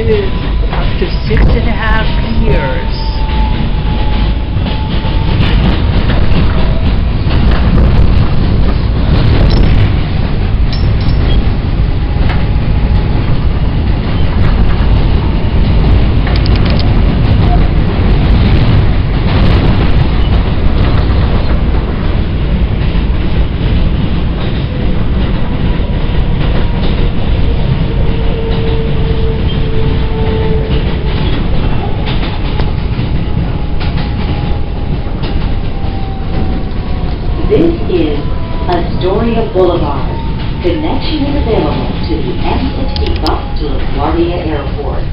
completed after 6.5 years. This is Astoria Boulevard. Connection is available to the M60 bus to LaGuardia Airport.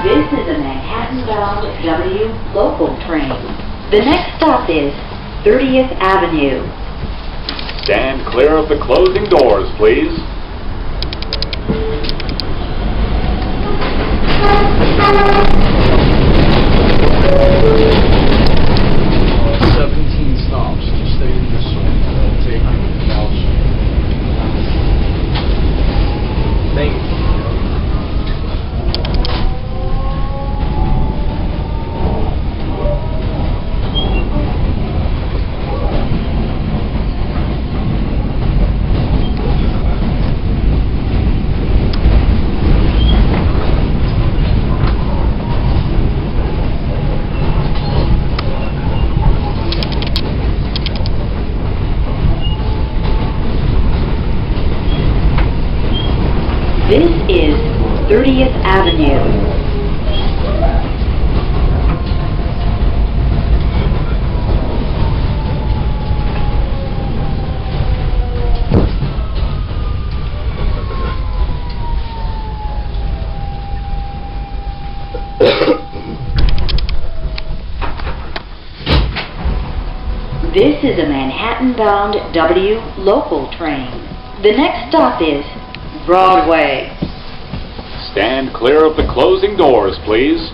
This is a Manhattan-bound W local train. The next stop is 30th Avenue. Stand clear of the closing doors, please. Stops to stay in this one. Take Canal Street. Thank you. This is 30th Avenue. This is a Manhattan-bound W local train. The next stop is Broadway. Stand clear of the closing doors, please.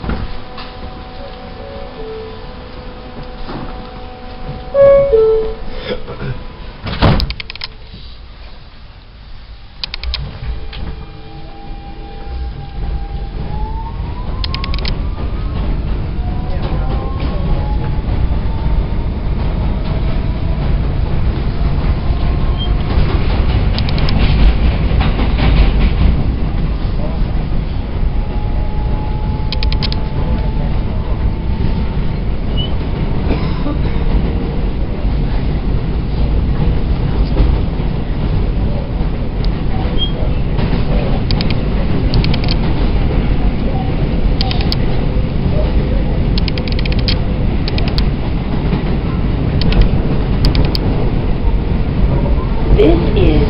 This is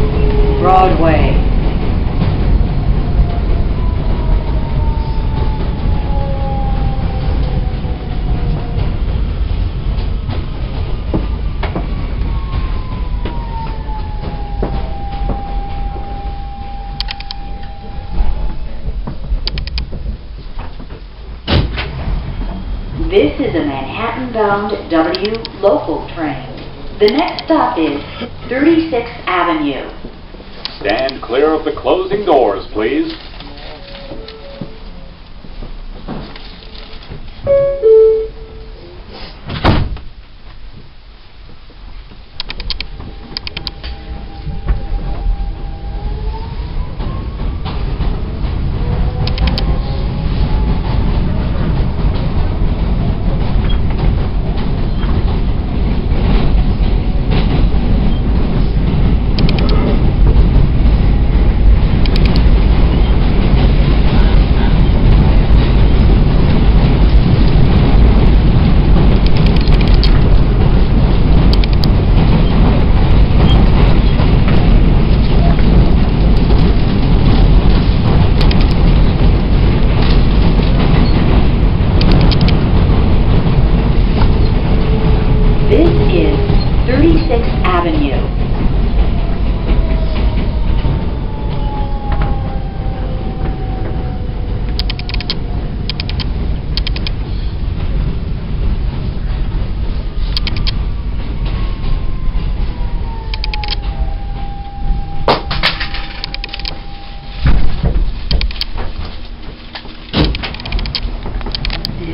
Broadway. This is a Manhattan-bound W local train. The next stop is 36th Avenue. Stand clear of the closing doors, please.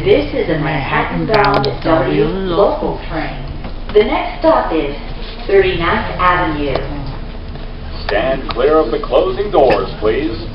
This is a Manhattan-bound W local train. The next stop is 39th Avenue. Stand clear of the closing doors, please.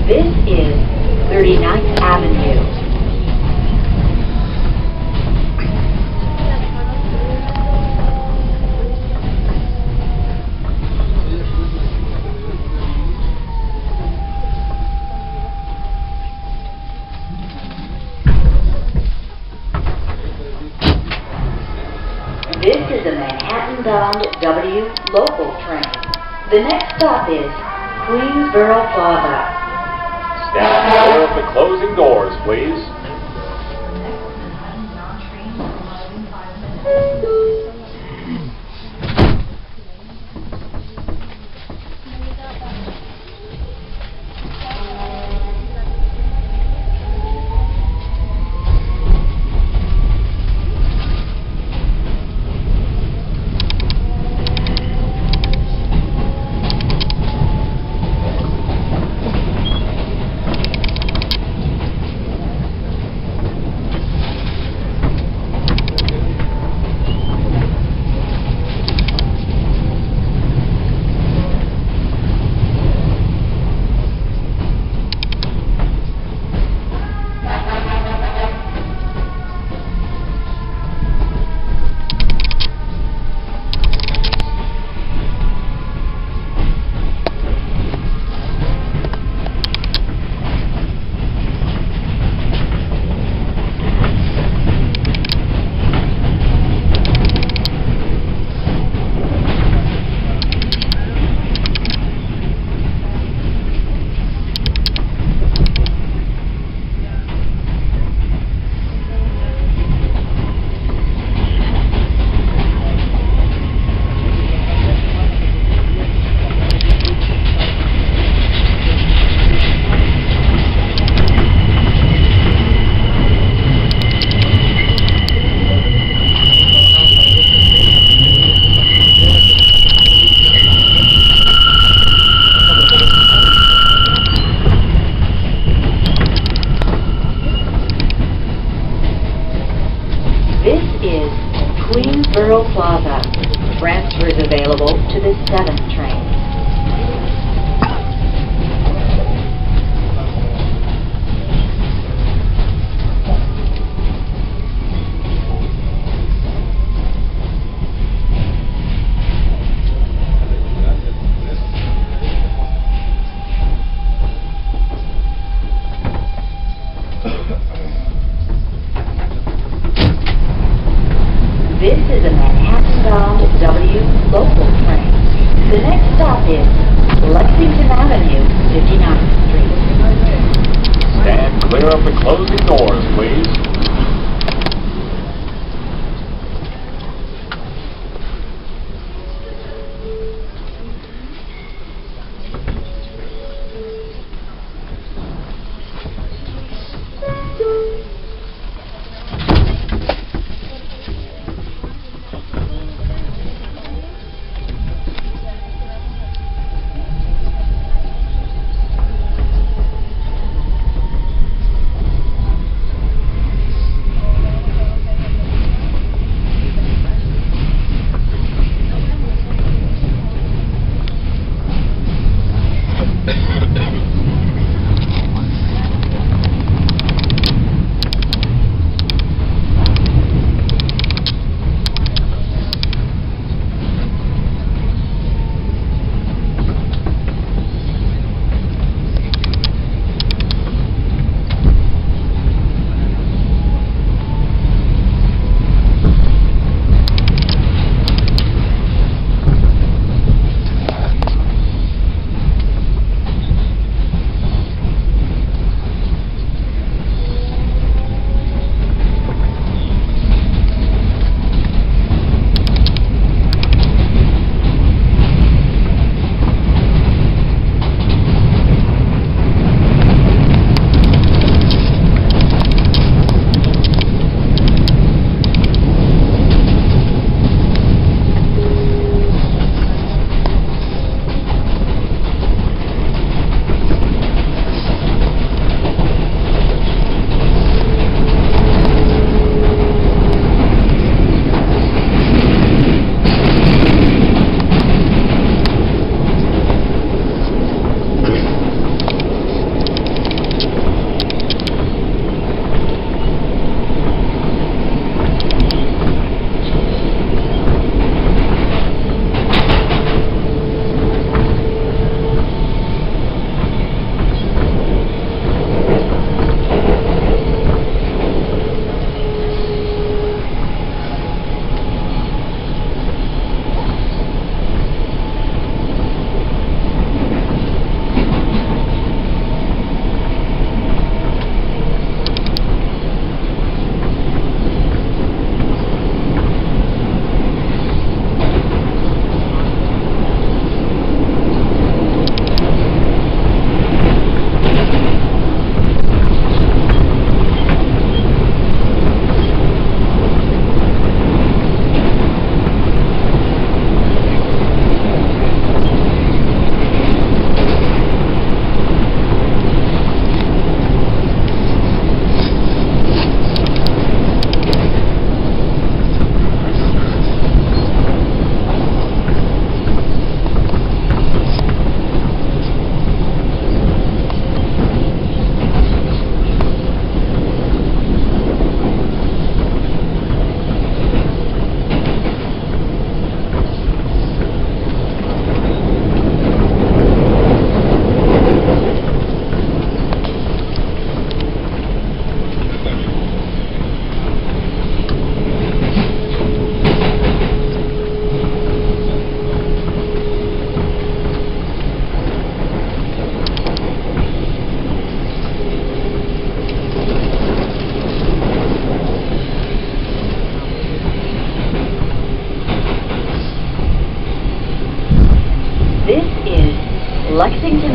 This is 39th Avenue. This is a Manhattan-bound W local train. The next stop is Queensboro Plaza. Stand clear of the closing doors, please. Queensboro Plaza. Transfers available to the 7 train. This is a Manhattan-bound W local train. The next stop is Lexington Avenue, 59th Street. Stand clear of the closing doors, please.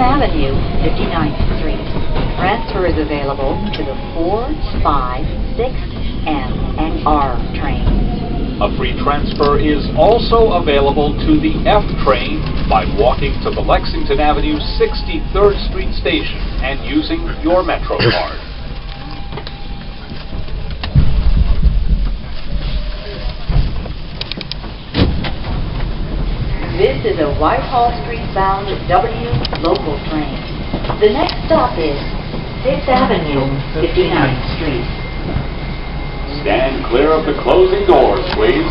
Avenue, 59th Street. Transfer is available to the 4, 5, 6, M, and R trains. A free transfer is also available to the F train by walking to the Lexington Avenue 63rd Street station and using your Metro card. This is a Whitehall Street bound W local train. The next stop is 6th Avenue, 59th Street. Stand clear of the closing doors, please.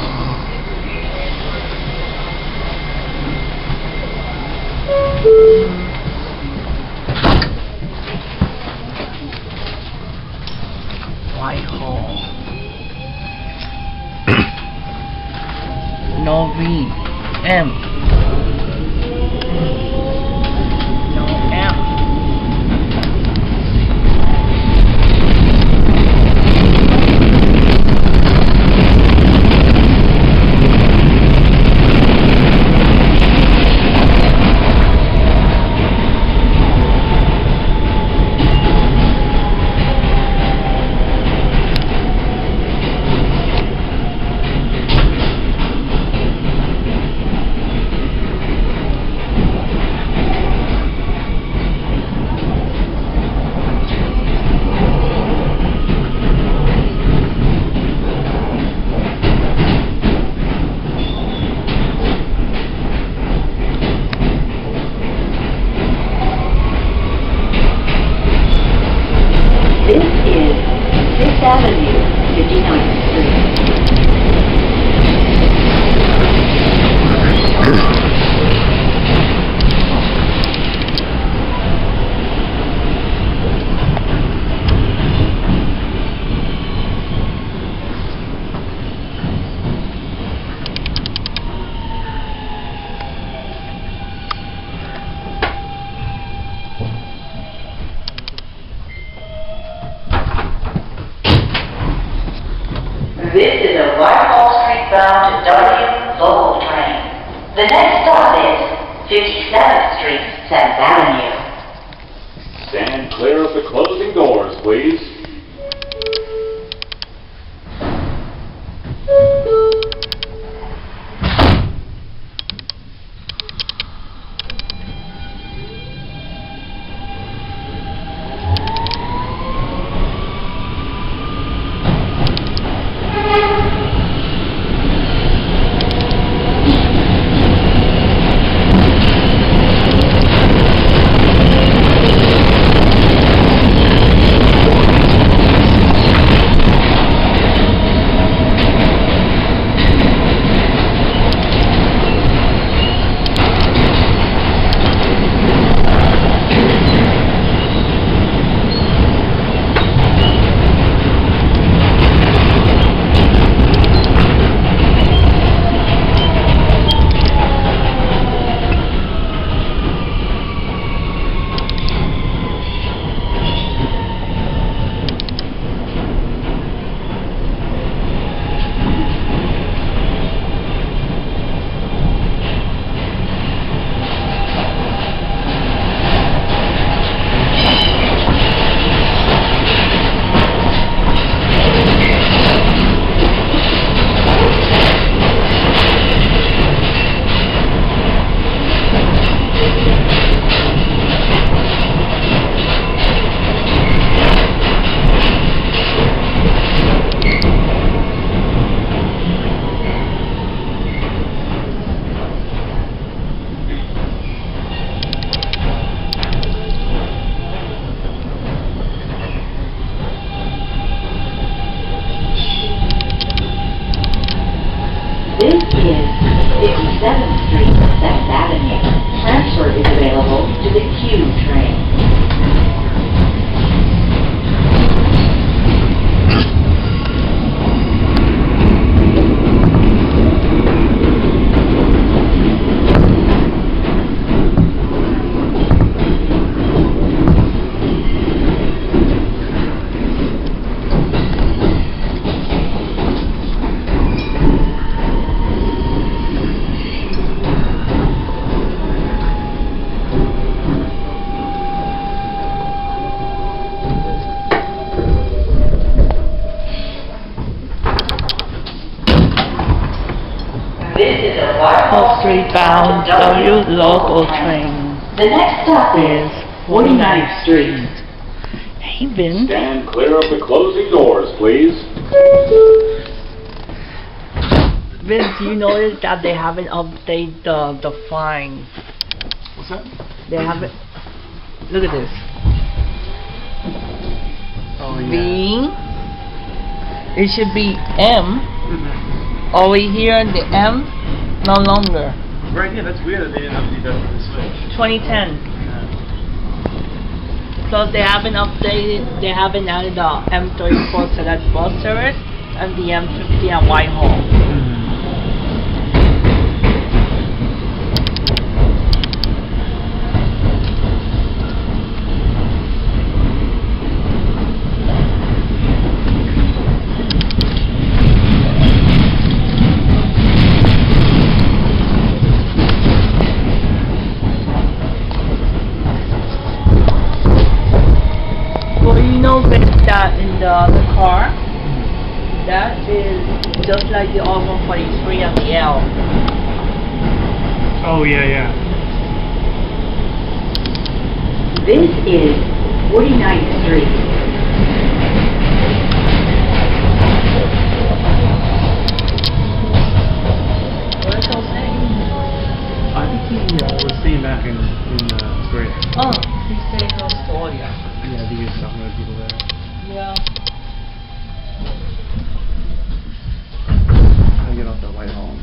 Whitehall. No V. M. No M. This is 6th Avenue, 59th Street. This is a Whitehall Street bound W local train. The next stop is 57th Street, 7th Avenue. Stand clear of the closing doors, please. bound W local train. The next stop is 49th Street. Hey, Vince. Stand clear of the closing doors, please. Vince, you notice that they haven't updated the fine. What's that? They haven't. Look at this. Oh, V. yeah. It should be M. Over here, the M, no longer. Right, yeah, that's weird that they didn't update that for the Switch. 2010. Plus, they haven't updated. They haven't added the M34 Select bus service and the M50 at Whitehall. That in the other car, that is just like the R143 and the L. Oh, yeah, yeah. This is 49th Street. What is he saying? I think he was staying back in Astoria. Oh, he's saying Astoria. Yeah, I think he was talking to people there. Yeah. I get off at Whitehall.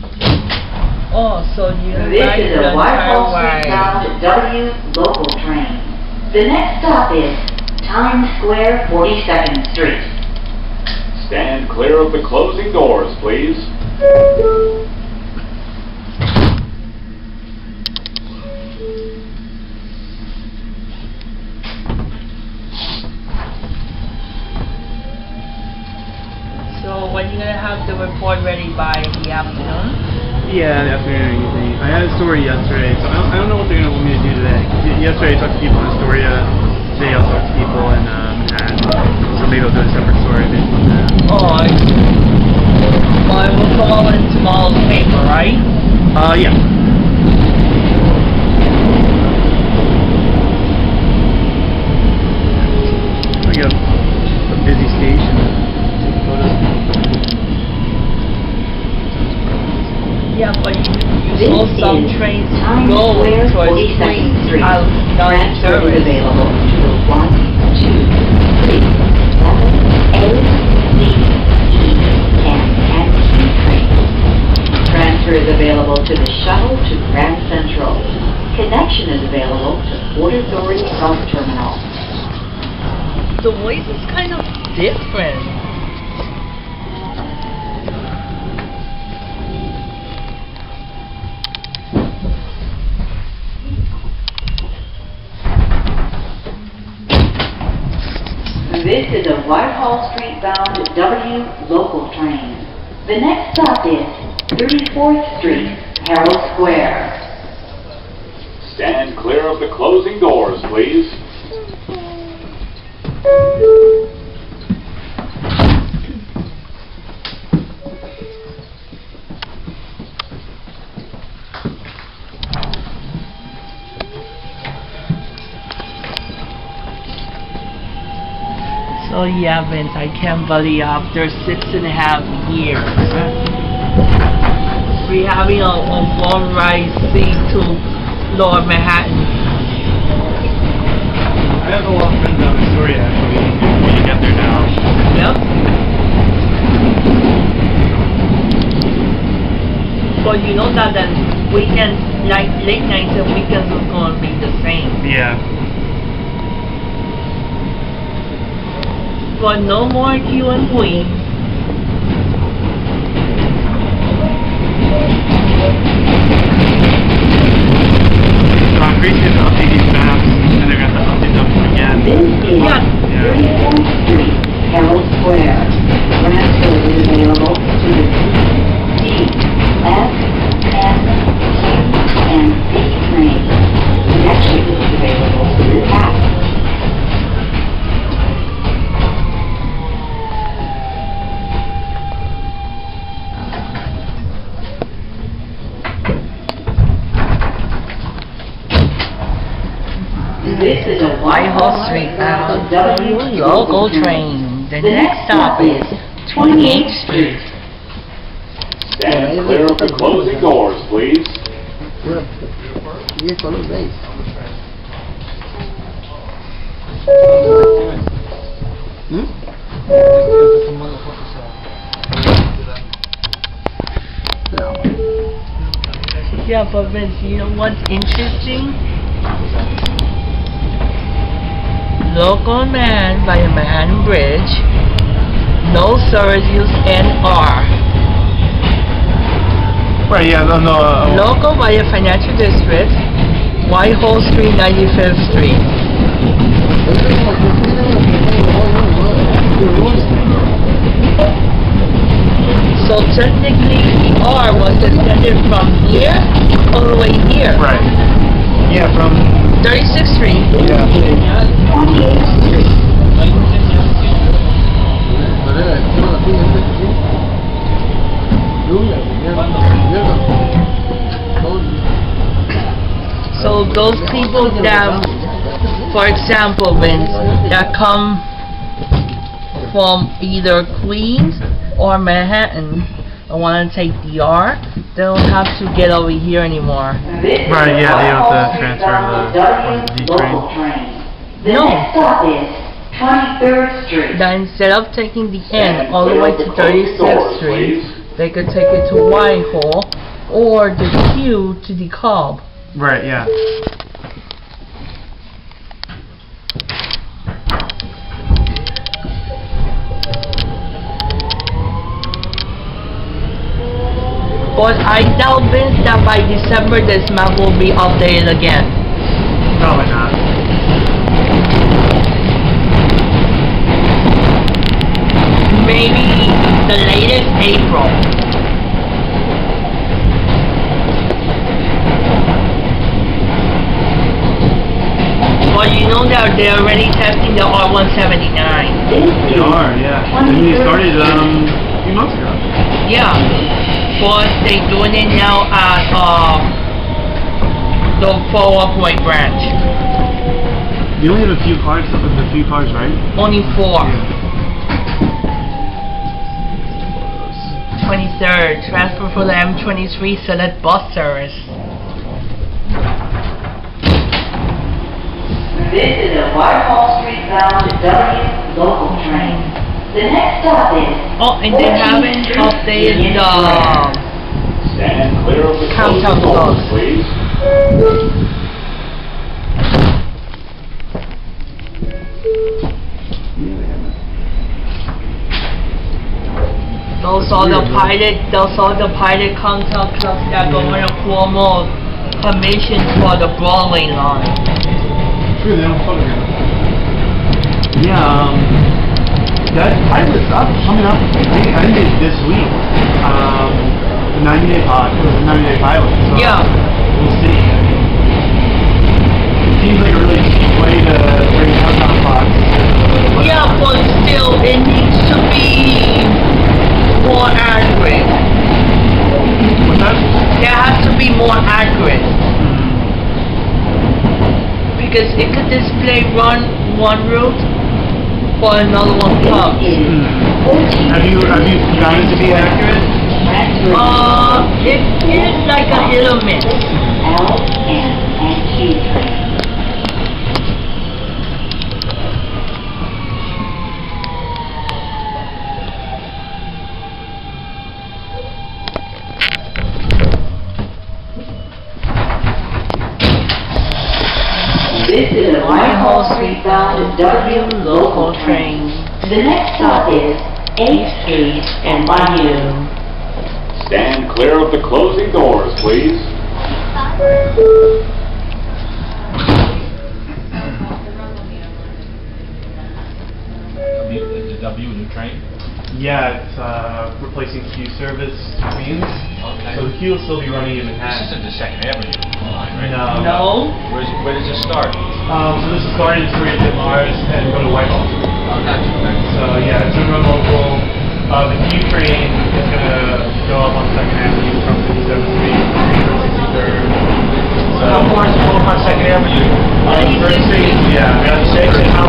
Oh, so you This ride is the a Whitehall entire Street way. bound W local train. The next stop is Times Square, 42nd Street. Stand clear of the closing doors, please. So when you gonna have the report ready by the afternoon? Yeah, the afternoon or evening. I had a story yesterday, so I don't know what they're going to want me to do today. Yesterday I talked to people in Astoria, today I'll talk to people in Manhattan. So maybe I'll do a separate story based on that. Oh, I see. Well, it will come out in tomorrow's paper, right? Yeah. I got a busy station to take photos. Yeah, but you This saw some is trains Times go Square, towards 42nd Street. out not in Transfer is service. available to the 1, 2, 3, 7, A, C, E, and N trains. Transfer is available to the shuttle to Grand Central. Connection is available to Port Authority Bus Terminal. The voice is kind of different. This is a Whitehall Street bound W local train. The next stop is 34th Street, Herald Square. Stand clear of the closing doors, please. So yeah, Vince, I can't believe after 6.5 years, we're having a one ride seat to Lower Manhattan. I have a lot of friends out in Astoria actually. We can get there now. Yep. But you know that weekends, like late nights and weekends is going to be the same. Yeah. But no more Q and Queens. So I'm pretty sure to update these maps and they're going to have to update them again. This is Yeah. 34th Street, Herald Square. Transfer is available to the C, F, N, Q, and C trains. Connection is available to the TAP. Street bound local train. The next stop is 28th Street. Stand clear of the closing doors, please. Yeah, but Vince, you know what's interesting? Local man by the Manhattan Bridge. No service use NR. Right, yeah, no. Local by the Financial District. Whitehall Street, 95th Street. So technically, the R was extended from here all the way here. Right. Yeah, from 36th Street. yeah. 28th Street. So those people that, for example, Vince, that come from either Queens or Manhattan and want to take the R, they don't have to get over here anymore. Right, yeah, they don't have to transfer the D train. The next stop is 23rd Street. That instead of taking the N all the way to 36th Street, they could take it to Whitehall or the Q to the Cobb. Right, yeah. But I doubt, Vince, that by December this map will be updated again. Probably not. Maybe the latest April. Well, you know that they're already testing the R179. They are, yeah. And they started a few months ago. Yeah. But they're doing it now at the Fall Point branch. You only have a few cars, right? Only 4. 23rd, transfer for the M23 select bus service. This is a Whitehall Street bound W local train. The next stop is Oh, and they haven't updated the Stand clear of the Countdown closing doors, close. please. those are the pilot contact clubs that go in a formal permission for the Broadway line. True, they don't photograph. Yeah, that pilot's coming up, I think it's this week. The 90-day pilot. So Yeah. we'll see. It seems like a really cheap way to bring downtown clocks. Yeah, but still, it needs to be more accurate. What's that? It has to be more accurate. Because it could display one route, but another one comes. Have you found it to be accurate? It is like a hit or miss. L, N, and Q train. This is a Whitehall Street bound W local train. The next stop is 8th Street and Bayou. Stand clear of the closing doors, please. The W new train? Yeah, it's replacing Q service Queens. Okay. So the Q will still be running in This Manhattan. isn't the Second Avenue line, right? No. Where does it start? So this is starting in Astoria-Ditmars and go to Whitehall. Oh, gotcha. So yeah, it's gonna run local. The Q train is gonna go up on 2nd Avenue from 57th Street to 63rd. So How far is it from Second Avenue? First Street, yeah, we got 6 and how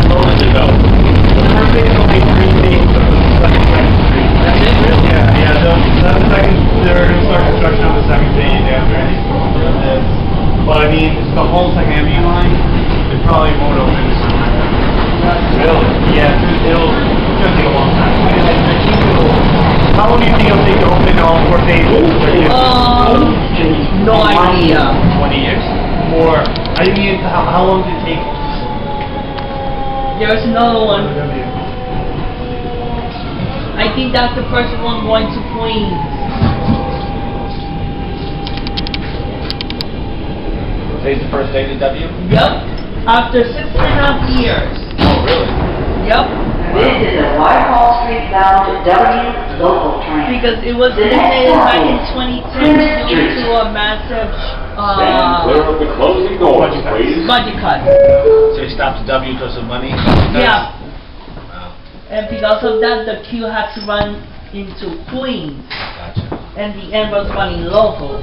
No idea. 20 years? Or, I mean, how long did it take? There's another one. I think that's the first one going to Queens. Today's the first day to W? Yep. After 6.5 years. Oh, really? Yep. This is a Whitehall Street bound W local train. Because it was designated back in 2010 due to a massive Stand clear of the closing doors, please. budget cut. So you stopped the W because of money? Yeah. Wow. And because of that, the queue had to run into Queens. Gotcha. And the end was running local.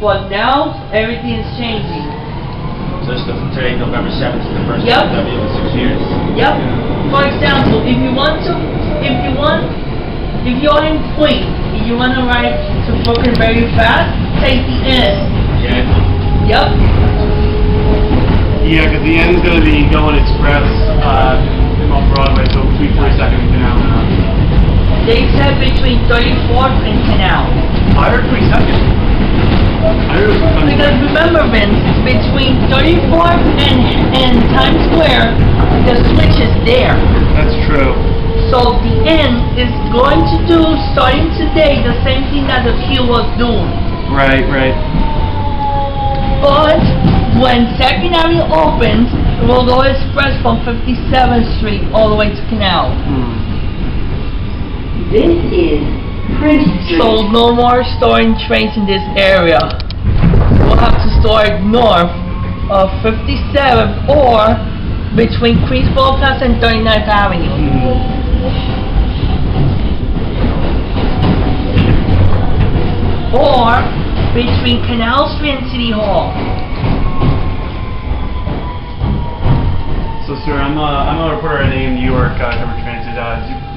But now, everything is changing. So this is today, November 7th, is the first Yep. W in 6 years? Yep. For example, if you're in Queens, if you want to ride to Brooklyn very fast, take the end. Yeah. Yep. Yeah, because the end's gonna be going express on Broadway, so between 42nd and Canal now. They said between 34th and Canal. I heard 42nd. I heard it was on Because remember, Vince, between 34th and Times Square, the switch is there. That's true. So the end is going to do, starting today, the same thing that the queue was doing. Right. But when Second Avenue opens, it will go express from 57th Street all the way to Canal. This is Prince Street. So no more storing trains in this area. We'll have to store it north of 57th or between Queensboro Plaza and 39th Avenue. Or between Canal Street and City Hall. So, sir, I'm a reporter in New York, cover transit.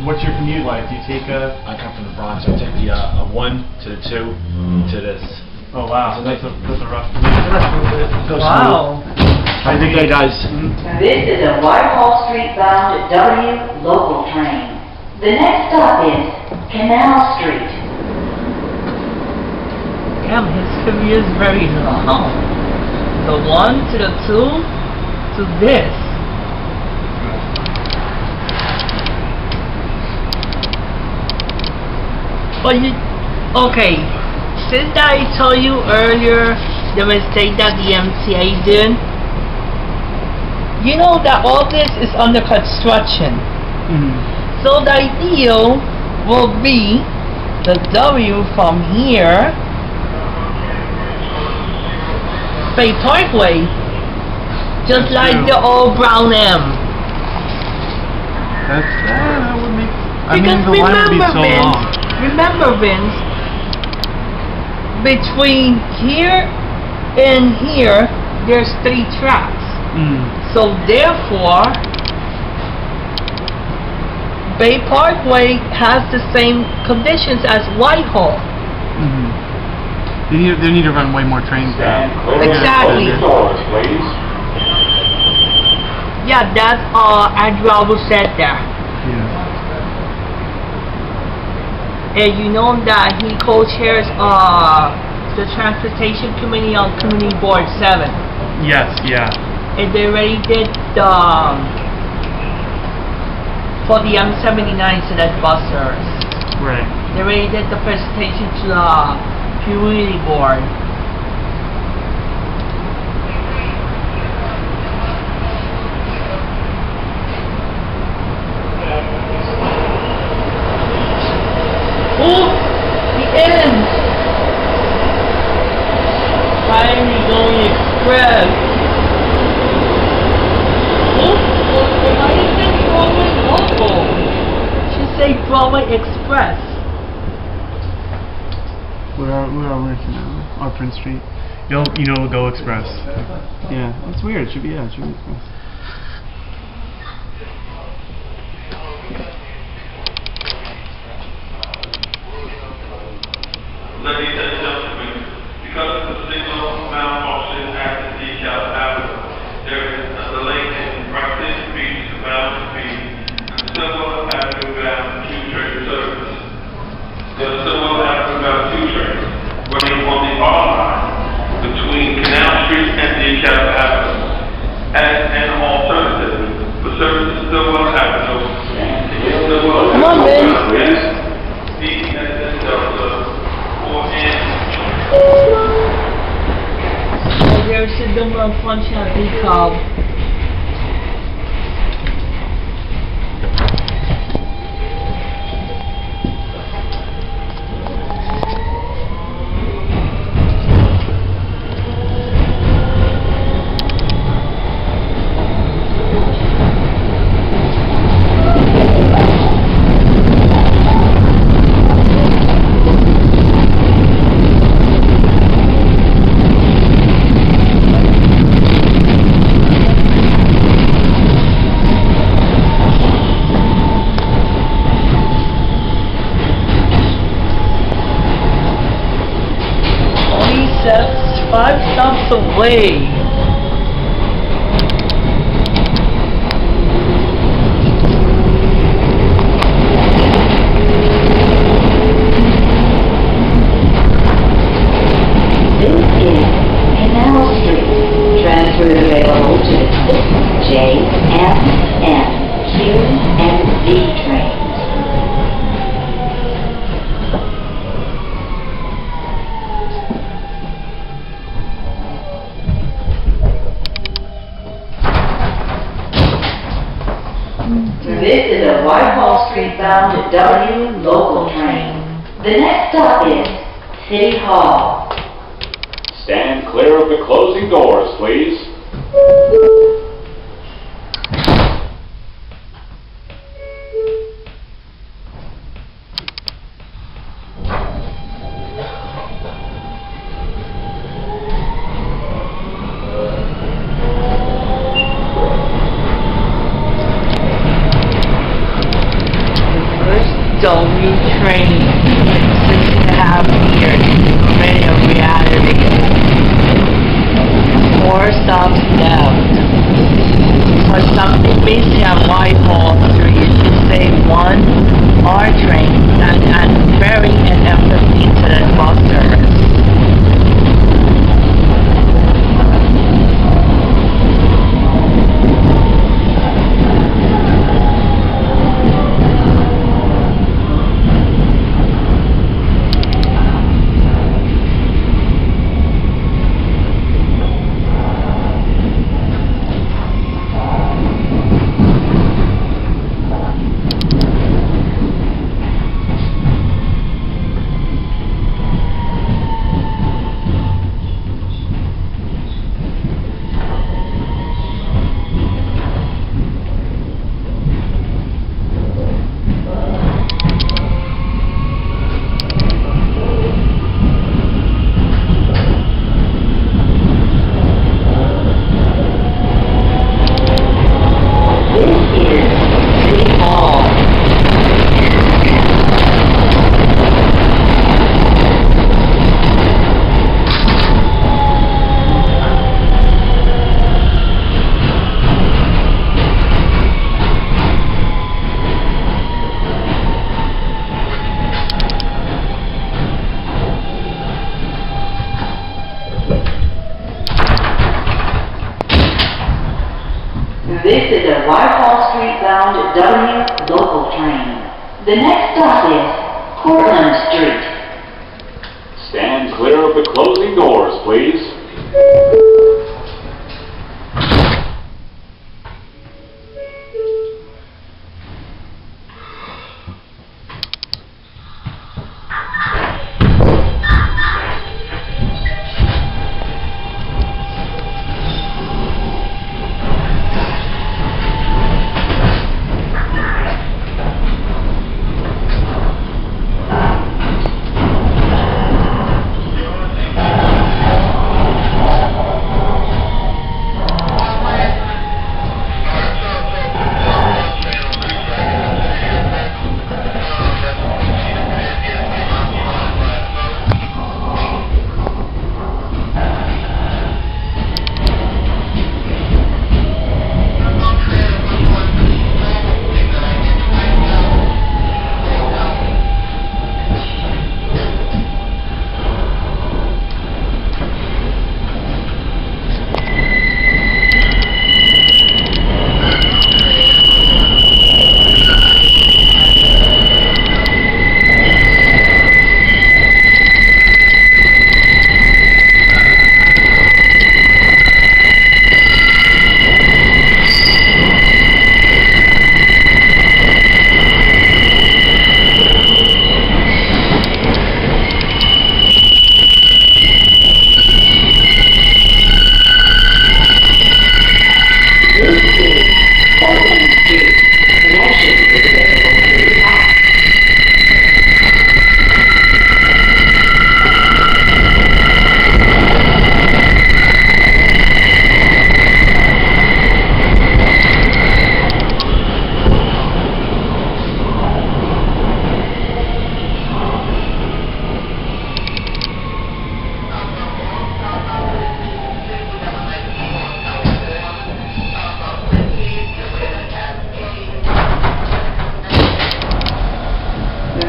What's your commute like? Do you take a? I come from the Bronx. I take the 1 to the 2 to this. Oh wow, that's a rough. Wow. How do you think, guys? This is a Whitehall Street bound W local train. The next stop is Canal Street. Damn, his commute is very long. The 1 to the 2 to this. But okay, since I told you earlier the mistake that the MTA did, you know that all this is under construction. So the ideal will be the W from here, Bay Parkway, just like the old Brown M. That would make. Because the line would be so long. remember Vince, between here and here, there's 3 tracks. So therefore, Bay Parkway has the same conditions as Whitehall. They need to run way more trains now. Stand clear Exactly. of the closing doors, please. Yeah, that's Andrew Albu said there. Yeah. And you know that he co-chairs the Transportation Committee on Community Board 7. Yes. Yeah. And they already did for the M79 Select Bus Service. Right. They already did the presentation to the Community Board. Oh, the end! Finally going express. Oh, why is it Broadway local? Should say Broadway Express. Where are we now? On Prince Street. You'll go express. Yeah, that's weird. It should be express. Ladies and gentlemen, because of the signal malfunction at the Decal Avenue, there is a delay in Rockland Street to bound speed and Silver Avenue bound 2 train service. The Silver Avenue bound 2 on Avenue. Come on, Vince. There's a number function at the call. That's 5 stops away. This is Canal Street. Transfers available to the 6J, M, N, Q, and Z trains. This is a Whitehall Street bound W local train. The next stop is City Hall. Stand clear of the closing doors, please. W train, 6.5 years, already a reality. 4 stops left. For something missing on Whitehall Street, it should say 1 R train and ferry and F15 to the bus service. This is a Whitehall Street bound W local train. The next stop is Portland Street. Stand clear of the closing doors, please.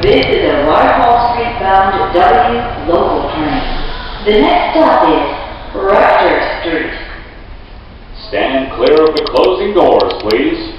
This is a Whitehall Street bound W local train. The next stop is Rector Street. Stand clear of the closing doors, please.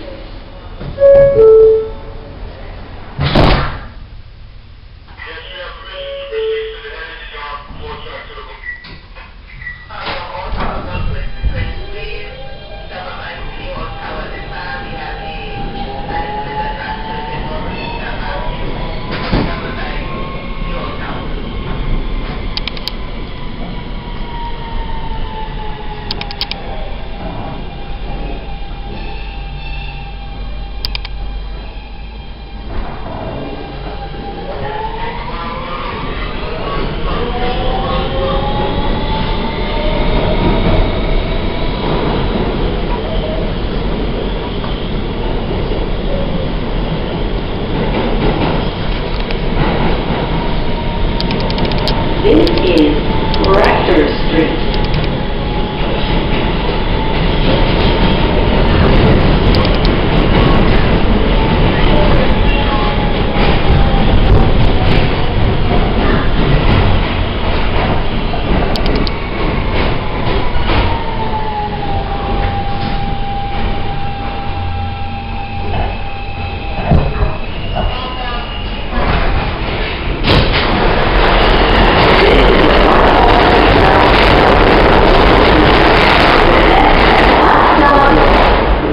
This is Rector Street.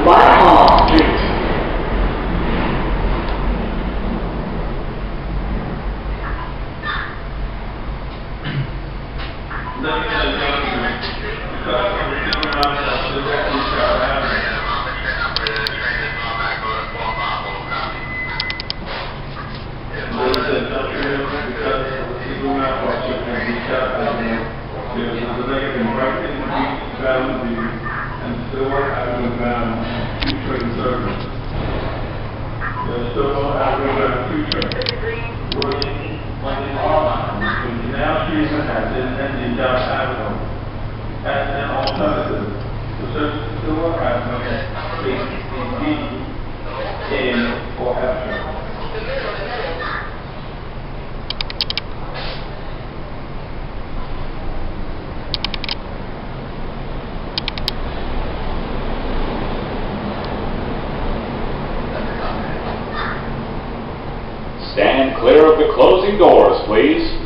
Whitehall Street. Canal Street, Manhattan, and Midtown Avenue. As an alternative, the surface store has no HCD in or after. Stand clear of the closing doors, please.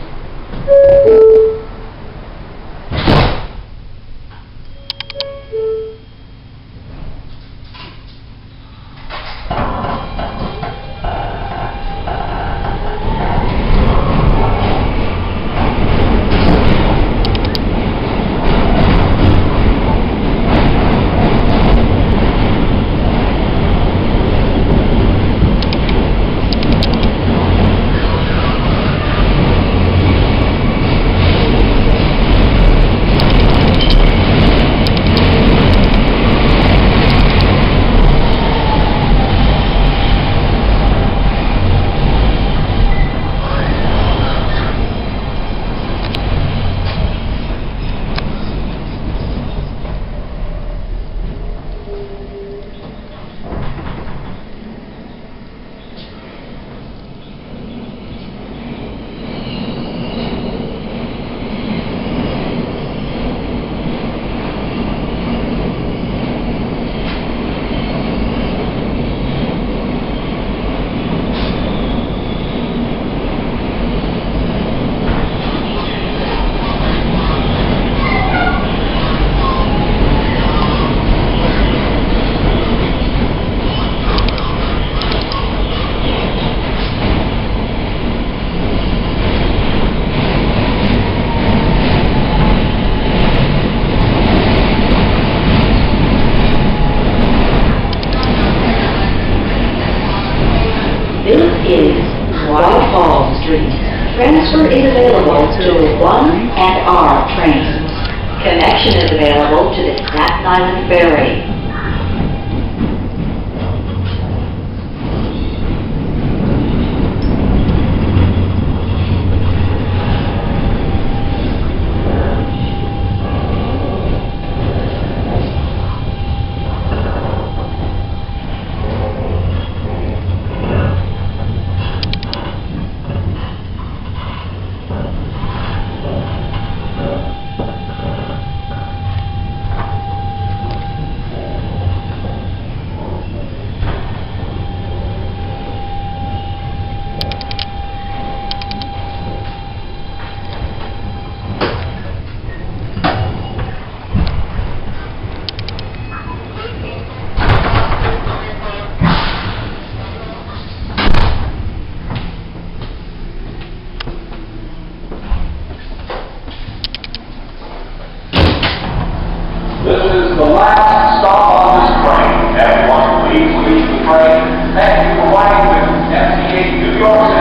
This is Whitehall Street. Transfer is available to 1 and R trains. Connection is available to the Staten Island Ferry. all